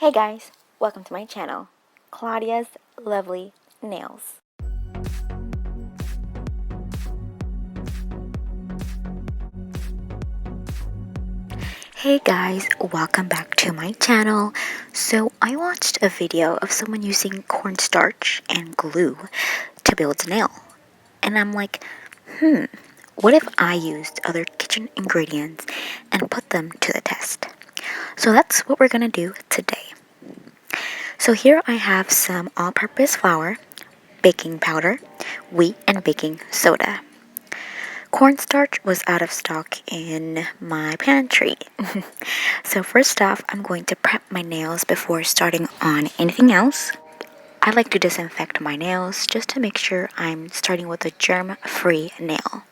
Hey guys, welcome to my channel, Claudia's Lovely Nails. Hey guys, welcome back to my channel. So I watched a video of someone using cornstarch and glue to build a nail. And I'm like, what if I used other kitchen ingredients and put them to the test? So that's what we're gonna do today. So here I have some all-purpose flour, baking powder, wheat, and baking soda. Cornstarch was out of stock in my pantry. So first off, I'm going to prep my nails before starting on anything else. I like to disinfect my nails just to make sure I'm starting with a germ-free nail.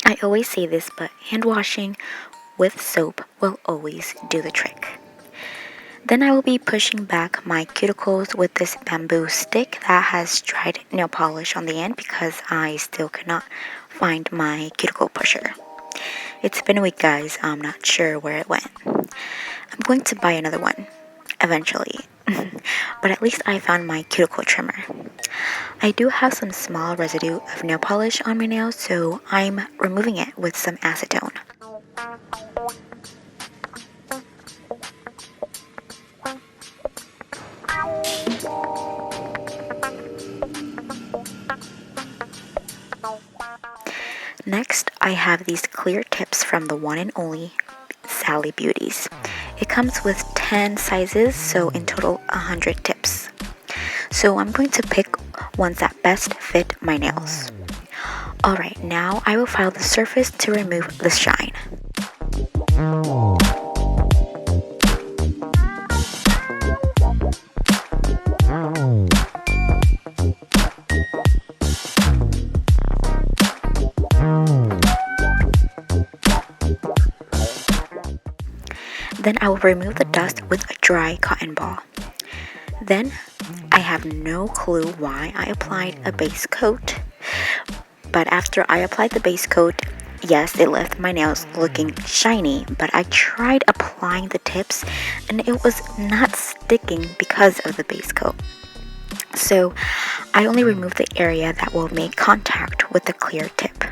I always say this, but hand washing with soap will always do the trick. Then I will be pushing back my cuticles with this bamboo stick that has dried nail polish on the end because I still cannot find my cuticle pusher. It's been a week, guys. I'm not sure where it went. I'm going to buy another one eventually, but at least I found my cuticle trimmer. I do have some small residue of nail polish on my nails, so I'm removing it with some acetone. Next, I have these clear tips from the one and only Sally Beauties. It comes with 10 sizes, so in total 100 tips. So I'm going to pick ones that best fit my nails. Alright, now I will file the surface to remove the shine. Then I will remove the dust with a dry cotton ball. Then I have no clue why I applied a base coat, but after I applied the base coat, yes, it left my nails looking shiny, but I tried applying the tips and it was not sticking because of the base coat. So I only removed the area that will make contact with the clear tip.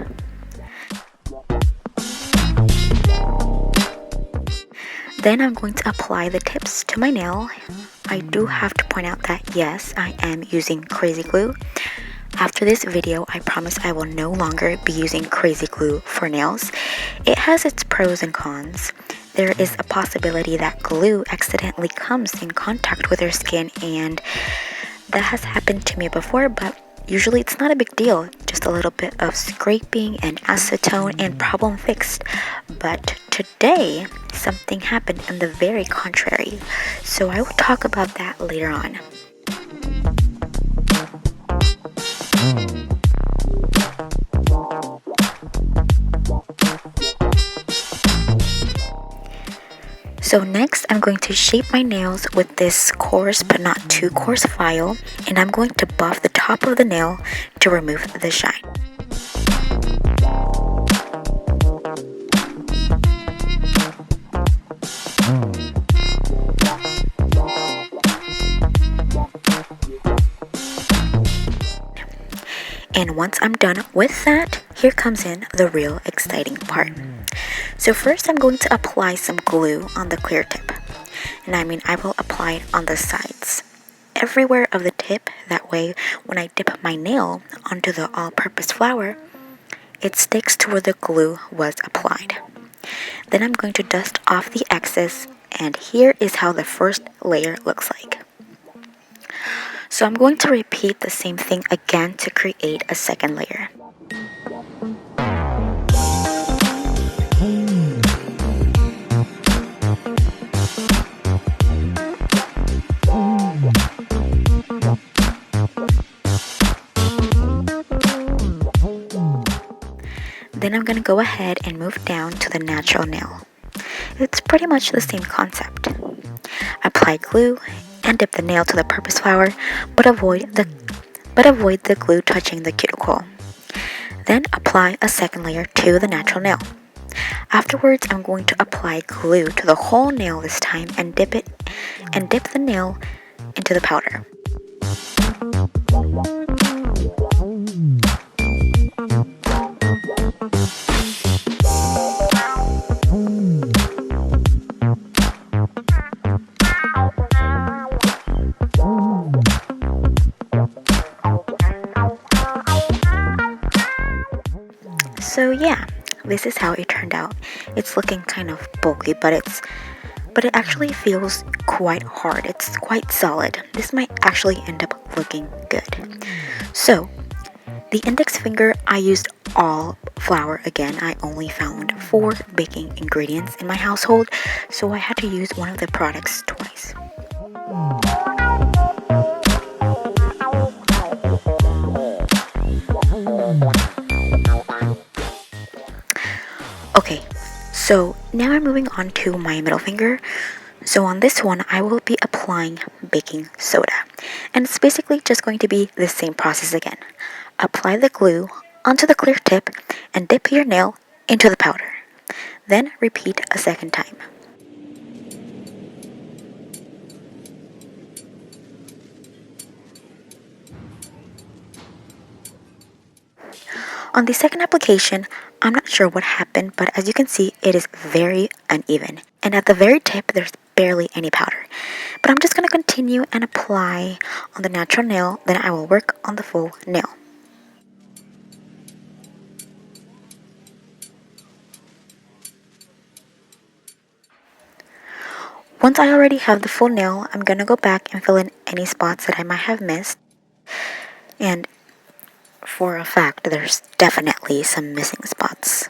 Then I'm going to apply the tips to my nail. I do have to point out that yes, I am using crazy glue. After this video, I promise I will no longer be using crazy glue for nails. It has its pros and cons. There is a possibility that glue accidentally comes in contact with your skin, and that has happened to me before, but usually it's not a big deal. Just a little bit of scraping and acetone and problem fixed. But today, something happened and the very contrary. So I will talk about that later on. So next, I'm going to shape my nails with this coarse but not too coarse file, and I'm going to buff the top of the nail to remove the shine. And once I'm done with that, here comes in the real exciting part. So first I'm going to apply some glue on the clear tip. And I will apply it on the sides. Everywhere of the tip, that way when I dip my nail onto the all-purpose flour, it sticks to where the glue was applied. Then I'm going to dust off the excess, and here is how the first layer looks like. So I'm going to repeat the same thing again to create a second layer. Then I'm going to go ahead and move down to the natural nail. It's pretty much the same concept. Apply glue and dip the nail to the purpose flour, but avoid the glue touching the cuticle. Then apply a second layer to the natural nail. Afterwards, I'm going to apply glue to the whole nail this time and dip the nail into the powder. So yeah, this is how it turned out. It's looking kind of bulky, but it actually feels quite hard. It's quite solid. This might actually end up looking good. So, the index finger, I used all flour again. I only found 4 baking ingredients in my household, so I had to use one of the products twice. Okay, so now I'm moving on to my middle finger. So on this one, I will be applying baking soda. And it's basically just going to be the same process again. Apply the glue onto the clear tip and dip your nail into the powder. Then repeat a second time. On the second application, I'm not sure what happened, but as you can see, it is very uneven. And at the very tip, there's barely any powder. But I'm just going to continue and apply on the natural nail, then I will work on the full nail. Once I already have the full nail, I'm going to go back and fill in any spots that I might have missed. And for a fact, there's definitely some missing spots.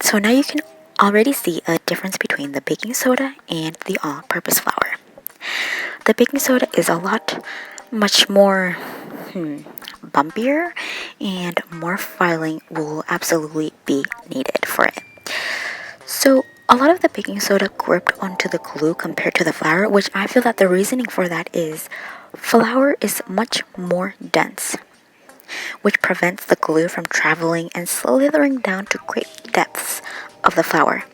So now you can already see a difference between the baking soda and the all-purpose flour. The baking soda is a lot much more bumpier, and more filing will absolutely be needed for it. So a lot of the baking soda gripped onto the glue compared to the flour, which I feel that the reasoning for that is flour is much more dense, which prevents the glue from traveling and slithering down to great depths of the flour.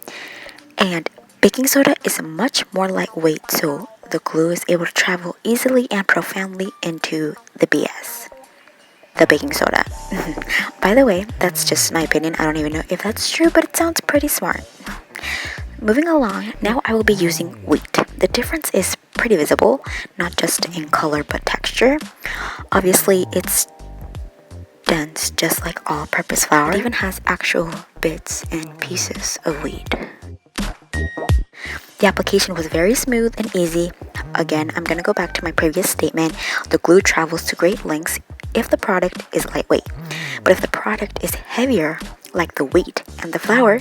And baking soda is much more lightweight, so the glue is able to travel easily and profoundly into the BS. The baking soda. By the way, that's just my opinion. I don't even know if that's true, but it sounds pretty smart. Moving along, now I will be using wheat. The difference is pretty visible, not just in color but texture. Obviously, it's dense just like all-purpose flour. It even has actual bits and pieces of wheat. The application was very smooth and easy. Again, I'm going to go back to my previous statement. The glue travels to great lengths if the product is lightweight. But if the product is heavier, like the wheat and the flour,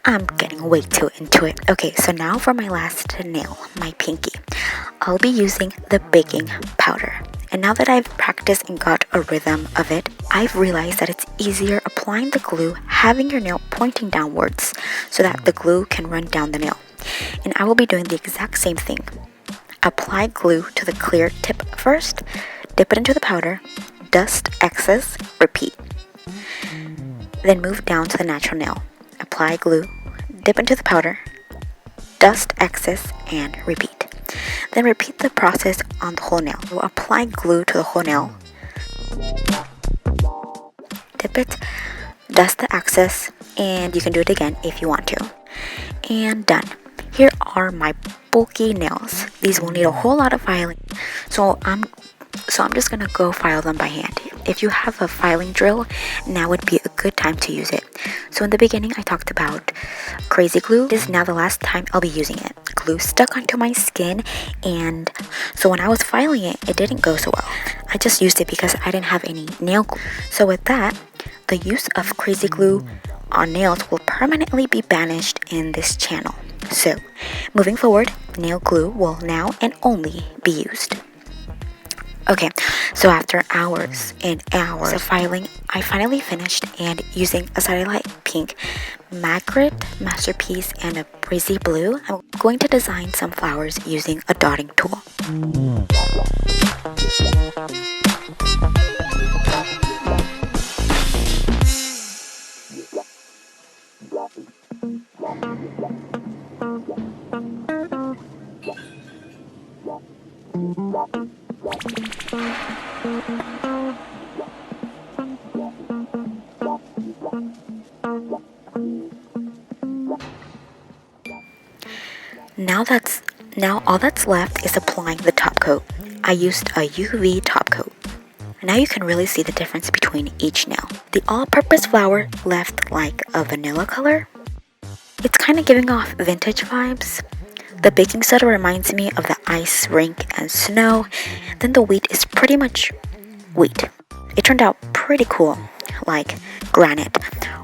I'm getting way too into it. Okay, so now for my last nail, my pinky. I'll be using the baking powder. And now that I've practiced and got a rhythm of it, I've realized that it's easier applying the glue, having your nail pointing downwards so that the glue can run down the nail. And I will be doing the exact same thing. Apply glue to the clear tip first, dip it into the powder, dust excess, repeat. Then move down to the natural nail. Apply glue, dip into the powder, dust excess, and repeat. Then repeat the process on the whole nail. We'll apply glue to the whole nail, dip it, dust the excess, and you can do it again if you want to. And done. Here are my bulky nails. These will need a whole lot of filing, so I'm just gonna go file them by hand. If you have a filing drill, now would be a good time to use it. So in the beginning, I talked about crazy glue. This is now the last time I'll be using it. Glue stuck onto my skin, and so when I was filing it, it didn't go so well. I just used it because I didn't have any nail glue. So with that, the use of crazy glue on nails will permanently be banished in this channel. So moving forward, nail glue will now and only be used. Okay, so after hours and hours of filing, I finally finished, and using a satellite pink, Magritte masterpiece, and a breezy blue, I'm going to design some flowers using a dotting tool. Now all that's left is applying the top coat. I used a UV top coat. Now you can really see the difference between each nail. The all-purpose flour left like a vanilla color. It's kind of giving off vintage vibes. The baking soda reminds me of the ice rink and snow. Then the wheat is pretty much wheat. It turned out pretty cool, like granite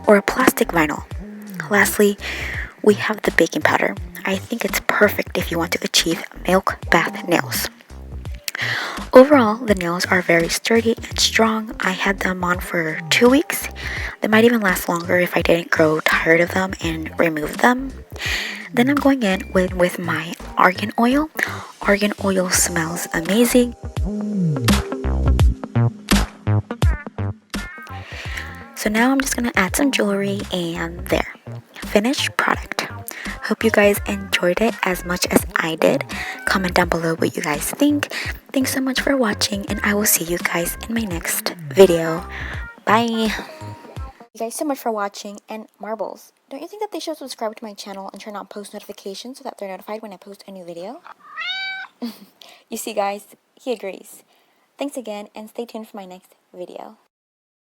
or a plastic vinyl. Lastly, we have the baking powder. I think it's perfect if you want to achieve milk bath nails. Overall, the nails are very sturdy and strong. I had them on for 2 weeks. They might even last longer if I didn't grow tired of them and remove them. Then I'm going in with my argan oil. Argan oil smells amazing. So now I'm just going to add some jewelry and there. Finished product. Hope you guys enjoyed it as much as I did. Comment down below what you guys think. Thanks so much for watching, and I will see you guys in my next video. Bye! You guys so much for watching, and marbles, don't you think that they should subscribe to my channel and turn on post notifications so that they're notified when I post a new video? You see guys, he agrees. Thanks again, and stay tuned for my next video.